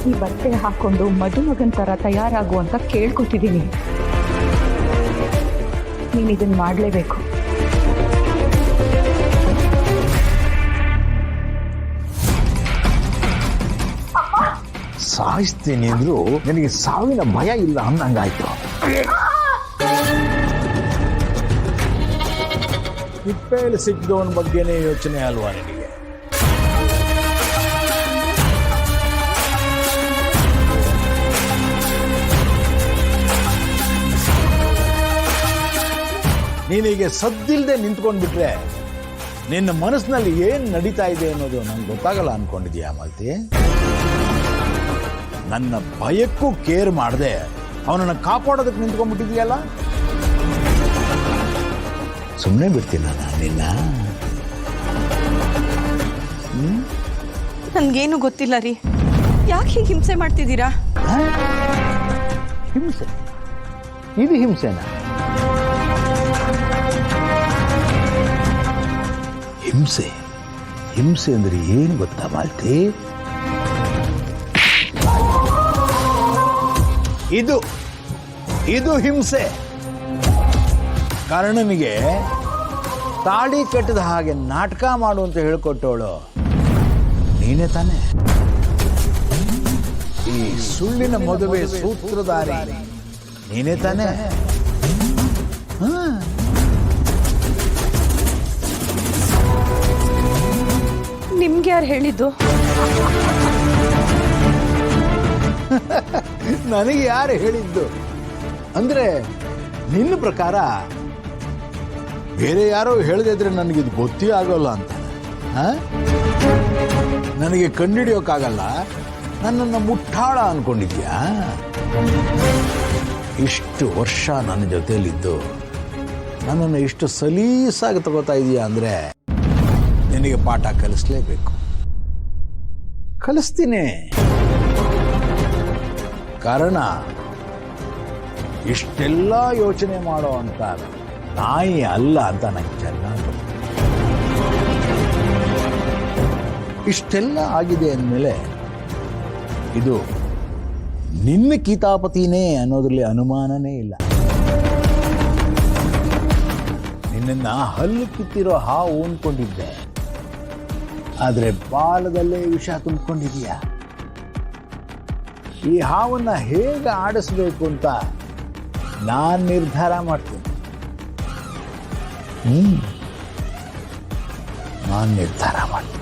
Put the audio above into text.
ಈ ಬಟ್ಟೆ ಹಾಕೊಂಡು ಮದುಮಗನ್ ತರ ತಯಾರಾಗು ಅಂತ ಕೇಳ್ಕೊತಿದ್ದೀನಿ. ನೀನು ಇದನ್ನ ಮಾಡಲೇಬೇಕು. ಸಾಯಿಸ್ತೀನಿ ಅಂದ್ರು ನನಗೆ ಸಾವಿನ ಭಯ ಇಲ್ಲ ಅನ್ನಂಗಾಯ್ತು. ತಿಪ್ಪೇಲಿ ಸಿಕ್ಕದವನ ಬಗ್ಗೆನೇ ಯೋಚನೆ ಅಲ್ವಾ ನಿನಗೆ? ನೀನೀಗ ಸದ್ದಿಲ್ಲದೆ ನಿಂತ್ಕೊಂಡ್ಬಿಟ್ರೆ ನಿನ್ನ ಮನಸ್ಸಿನಲ್ಲಿ ಏನ್ ನಡೀತಾ ಇದೆ ಅನ್ನೋದು ನಂಗೆ ಗೊತ್ತಾಗಲ್ಲ ಅನ್ಕೊಂಡಿದ್ಯಾ ಮಾಲ್ತಿ? ನನ್ನ ಭಯಕ್ಕೂ ಕೇರ್ ಮಾಡದೆ ಅವನನ್ನು ಕಾಪಾಡೋದಕ್ಕೆ ನಿಂತ್ಕೊಂಡ್ಬಿಟ್ಟಿದ್ಯಲ್ಲ. ಸುಮ್ಮನೆ ಬಿಡ್ತೀನ ನಾನು ನಿನ್ನ? ನನ್ಗೇನು ಗೊತ್ತಿಲ್ಲ ರೀ. ಯಾಕೆ ಹೀಗೆ ಹಿಂಸೆ ಮಾಡ್ತಿದ್ದೀರಾ? ಹಿಂಸೆ? ಇದು ಹಿಂಸೆನಾ? ಹಿಂಸೆ ಹಿಂಸೆ ಅಂದ್ರೆ ಏನು ಗೊತ್ತಾ ಮಾಲ್ತಿ? ಇದು ಇದು ಹಿಂಸೆ. ಕರ್ಣನಿಗೆ ತಾಳಿ ಕಟ್ಟಿದ ಹಾಗೆ ನಾಟಕ ಮಾಡು ಅಂತ ಹೇಳ್ಕೊಟ್ಟವಳು ನೀನೇ ತಾನೆ? ಈ ಸುಳ್ಳಿನ ಮದುವೆ ಸೂತ್ರಧಾರಿ ನೀನೇ ತಾನೆ? ನಿಮ್ಗೆ ಯಾರು ಹೇಳಿದ್ದು? ನನಗೆ ಯಾರು ಹೇಳಿದ್ದು ಅಂದ್ರೆ ನಿನ್ನ ಪ್ರಕಾರ ಬೇರೆ ಯಾರೋ ಹೇಳದಿದ್ರೆ ನನಗಿದು ಗೊತ್ತೇ ಆಗೋಲ್ಲ ಅಂತ? ನನಗೆ ಕಂಡುಹಿಡಿಯೋಕ್ಕಾಗಲ್ಲ, ನನ್ನನ್ನು ಮುಟ್ಟಾಳ ಅನ್ಕೊಂಡಿದ್ಯಾ? ಇಷ್ಟು ವರ್ಷ ನನ್ನ ಜೊತೆಯಲ್ಲಿದ್ದು ನನ್ನನ್ನು ಇಷ್ಟು ಸಲೀಸಾಗಿ ತಗೋತಾ ಇದೀಯಾ ಅಂದ್ರೆ ನಿನಗೆ ಪಾಠ ಕಲಿಸ್ಲೇಬೇಕು. ಕಲಿಸ್ತೀನಿ. ಕಾರಣ ಇಷ್ಟೆಲ್ಲ ಯೋಚನೆ ಮಾಡೋ ಅಂತ ನಾಯಿ ಅಲ್ಲ ಅಂತ ನಂಗೆ ಚೆನ್ನಾಗಿ ಗೊತ್ತು. ಇಷ್ಟೆಲ್ಲ ಆಗಿದೆ ಅಂದಮೇಲೆ ಇದು ನಿನ್ನ ಕಿತಾಪತಿನೇ ಅನ್ನೋದ್ರಲ್ಲಿ ಅನುಮಾನನೇ ಇಲ್ಲ. ನಿನ್ನ ಹಲ್ಲು ಕಿತ್ತಿರೋ ಹಾವು ಅಂದ್ಕೊಂಡಿದ್ದೆ, ಆದ್ರೆ ಬಾಲದಲ್ಲೇ ವಿಷ ತುಂಬಿಕೊಂಡಿದೀಯ. ಈ ಹಾವನ್ನ ಹೇಗೆ ಆಡಿಸ್ಬೇಕು ಅಂತ ನಾನು ನಿರ್ಧಾರ ಮಾಡ್ತೀನಿ. ನಾನು ನಿರ್ಧಾರ ಮಾಡ್ತೀನಿ.